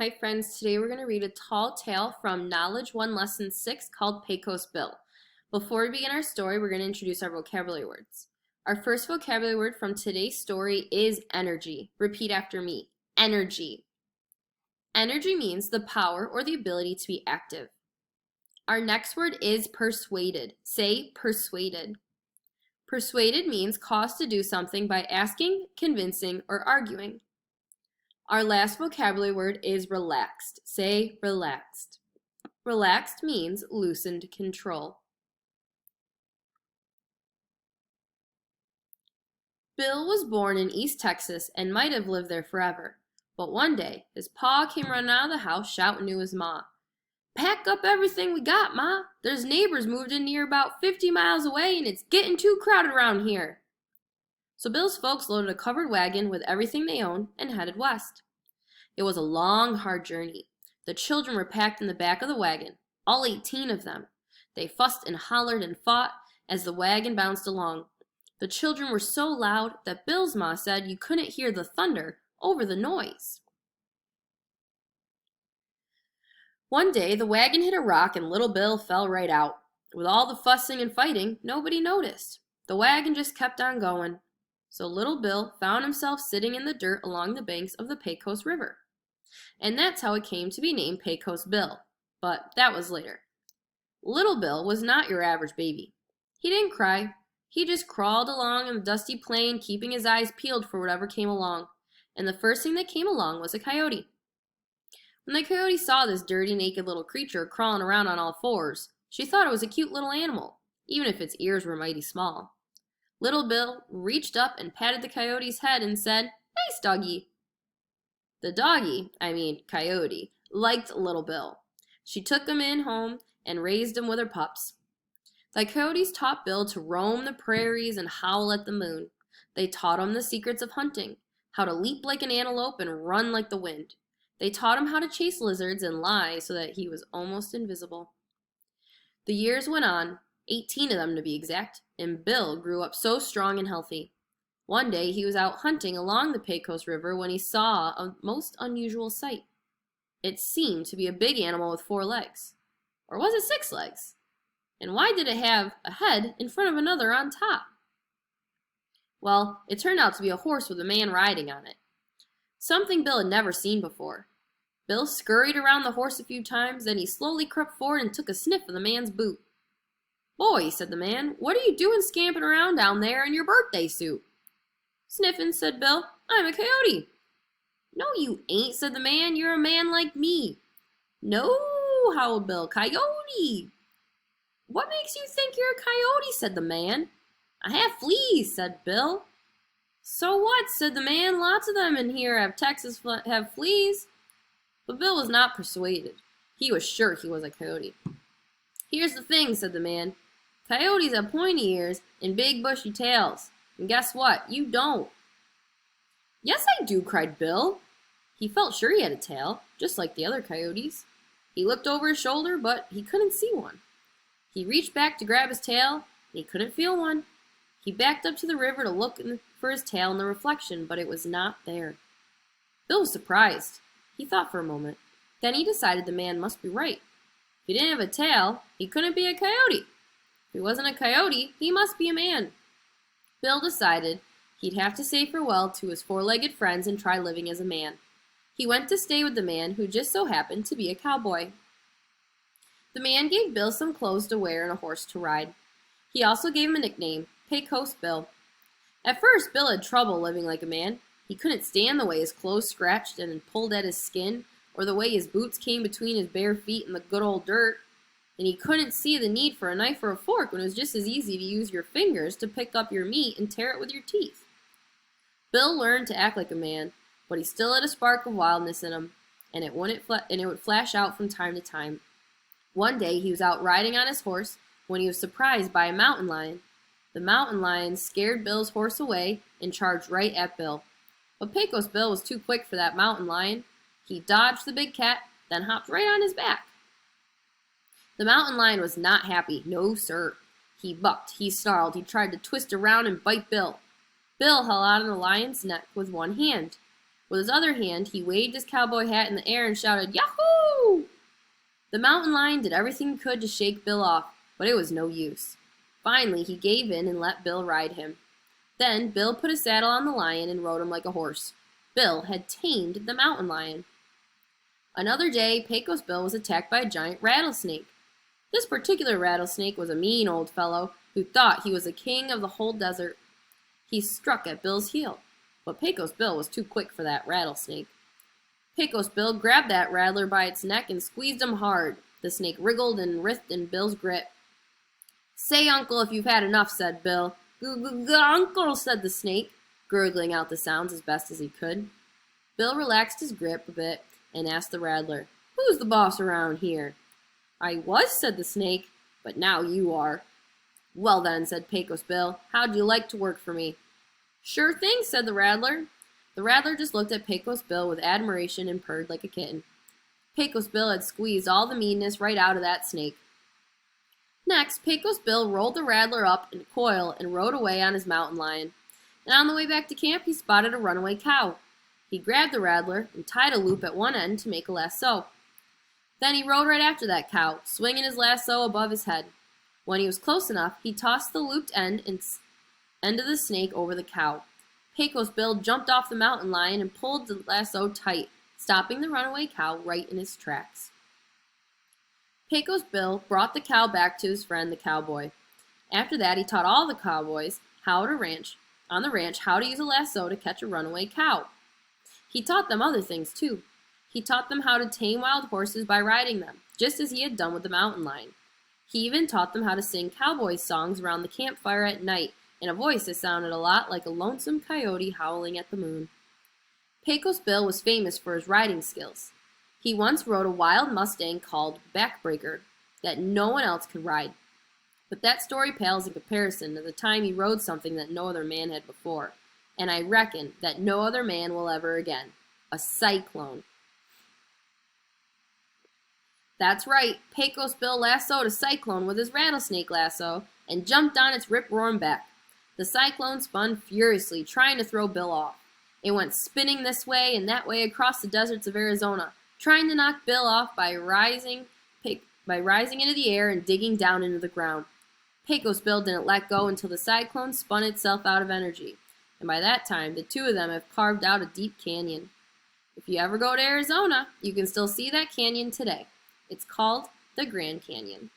Hi friends, today we're going to read a tall tale from Knowledge 1 Lesson 6 called Pecos Bill. Before we begin our story, we're going to introduce our vocabulary words. Our first vocabulary word from today's story is energy. Repeat after me. Energy. Energy means the power or the ability to be active. Our next word is persuaded. Say persuaded. Persuaded means caused to do something by asking, convincing, or arguing. Our last vocabulary word is relaxed. Say relaxed. Relaxed means loosened control. Bill was born in East Texas and might have lived there forever. But one day, his pa came running out of the house shouting to his ma, "Pack up everything we got, Ma. There's neighbors moved in near about 50 miles away and it's getting too crowded around here." So Bill's folks loaded a covered wagon with everything they owned and headed west. It was a long, hard journey. The children were packed in the back of the wagon, all 18 of them. They fussed and hollered and fought as the wagon bounced along. The children were so loud that Bill's ma said you couldn't hear the thunder over the noise. One day, the wagon hit a rock and little Bill fell right out. With all the fussing and fighting, nobody noticed. The wagon just kept on going. So little Bill found himself sitting in the dirt along the banks of the Pecos River. And that's how it came to be named Pecos Bill. But that was later. Little Bill was not your average baby. He didn't cry. He just crawled along on the dusty plain, keeping his eyes peeled for whatever came along. And the first thing that came along was a coyote. When the coyote saw this dirty, naked little creature crawling around on all fours, she thought it was a cute little animal, even if its ears were mighty small. Little Bill reached up and patted the coyote's head and said, "Nice doggy." The coyote, liked Little Bill. She took him in home and raised him with her pups. The coyotes taught Bill to roam the prairies and howl at the moon. They taught him the secrets of hunting, how to leap like an antelope and run like the wind. They taught him how to chase lizards and lie so that he was almost invisible. The years went on, 18 of them to be exact, and Bill grew up so strong and healthy. One day he was out hunting along the Pecos River when he saw a most unusual sight. It seemed to be a big animal with 4 legs. Or was it 6 legs? And why did it have a head in front of another on top? Well, it turned out to be a horse with a man riding on it. Something Bill had never seen before. Bill scurried around the horse a few times, then he slowly crept forward and took a sniff of the man's boot. "Boy," said the man, "what are you doing scampering around down there in your birthday suit?" "Sniffin'," said Bill. "I'm a coyote." "No, you ain't," said the man. "You're a man like me." "No," howled Bill. "Coyote." "What makes you think you're a coyote?" said the man. "I have fleas," said Bill. "So what?" said the man. "Lots of them in here have fleas." But Bill was not persuaded. He was sure he was a coyote. "Here's the thing," said the man. "Coyotes have pointy ears and big bushy tails. And guess what? You don't." "Yes, I do," cried Bill. He felt sure he had a tail, just like the other coyotes. He looked over his shoulder, but he couldn't see one. He reached back to grab his tail, and he couldn't feel one. He backed up to the river to look for his tail in the reflection, but it was not there. Bill was surprised. He thought for a moment. Then he decided the man must be right. If he didn't have a tail, he couldn't be a coyote. If he wasn't a coyote, he must be a man. Bill decided he'd have to say farewell to his 4-legged friends and try living as a man. He went to stay with the man who just so happened to be a cowboy. The man gave Bill some clothes to wear and a horse to ride. He also gave him a nickname, Pecos Bill. At first, Bill had trouble living like a man. He couldn't stand the way his clothes scratched and pulled at his skin, or the way his boots came between his bare feet and the good old dirt. And he couldn't see the need for a knife or a fork when it was just as easy to use your fingers to pick up your meat and tear it with your teeth. Bill learned to act like a man, but he still had a spark of wildness in him, and it would flash out from time to time. One day he was out riding on his horse when he was surprised by a mountain lion. The mountain lion scared Bill's horse away and charged right at Bill. But Pecos Bill was too quick for that mountain lion. He dodged the big cat, then hopped right on his back. The mountain lion was not happy. No, sir. He bucked, he snarled, he tried to twist around and bite Bill. Bill held on the lion's neck with one hand. With his other hand, he waved his cowboy hat in the air and shouted, "Yahoo!" The mountain lion did everything he could to shake Bill off, but it was no use. Finally, he gave in and let Bill ride him. Then Bill put a saddle on the lion and rode him like a horse. Bill had tamed the mountain lion. Another day, Pecos Bill was attacked by a giant rattlesnake. This particular rattlesnake was a mean old fellow who thought he was the king of the whole desert. He struck at Bill's heel, but Pecos Bill was too quick for that rattlesnake. Pecos Bill grabbed that rattler by its neck and squeezed him hard. The snake wriggled and writhed in Bill's grip. "Say, Uncle, if you've had enough," said Bill. "Uncle," said the snake, gurgling out the sounds as best as he could. Bill relaxed his grip a bit and asked the rattler, "Who's the boss around here?" "I was," said the snake, "but now you are." "Well then," said Pecos Bill, "how'd you like to work for me?" "Sure thing," said the rattler. The rattler just looked at Pecos Bill with admiration and purred like a kitten. Pecos Bill had squeezed all the meanness right out of that snake. Next, Pecos Bill rolled the rattler up in a coil and rode away on his mountain lion. And on the way back to camp, he spotted a runaway cow. He grabbed the rattler and tied a loop at one end to make a lasso. Then he rode right after that cow, swinging his lasso above his head. When he was close enough, he tossed the looped end of the snake over the cow. Pecos Bill jumped off the mountain lion and pulled the lasso tight, stopping the runaway cow right in his tracks. Pecos Bill brought the cow back to his friend the cowboy. After that, he taught all the cowboys on the ranch how to use a lasso to catch a runaway cow. He taught them other things too. He taught them how to tame wild horses by riding them, just as he had done with the mountain lion. He even taught them how to sing cowboy songs around the campfire at night in a voice that sounded a lot like a lonesome coyote howling at the moon. Pecos Bill was famous for his riding skills. He once rode a wild Mustang called Backbreaker that no one else could ride. But that story pales in comparison to the time he rode something that no other man had before, and I reckon that no other man will ever again. A cyclone. That's right, Pecos Bill lassoed a cyclone with his rattlesnake lasso and jumped on its rip-roaring back. The cyclone spun furiously, trying to throw Bill off. It went spinning this way and that way across the deserts of Arizona, trying to knock Bill off by rising into the air and digging down into the ground. Pecos Bill didn't let go until the cyclone spun itself out of energy, and by that time, the two of them have carved out a deep canyon. If you ever go to Arizona, you can still see that canyon today. It's called the Grand Canyon.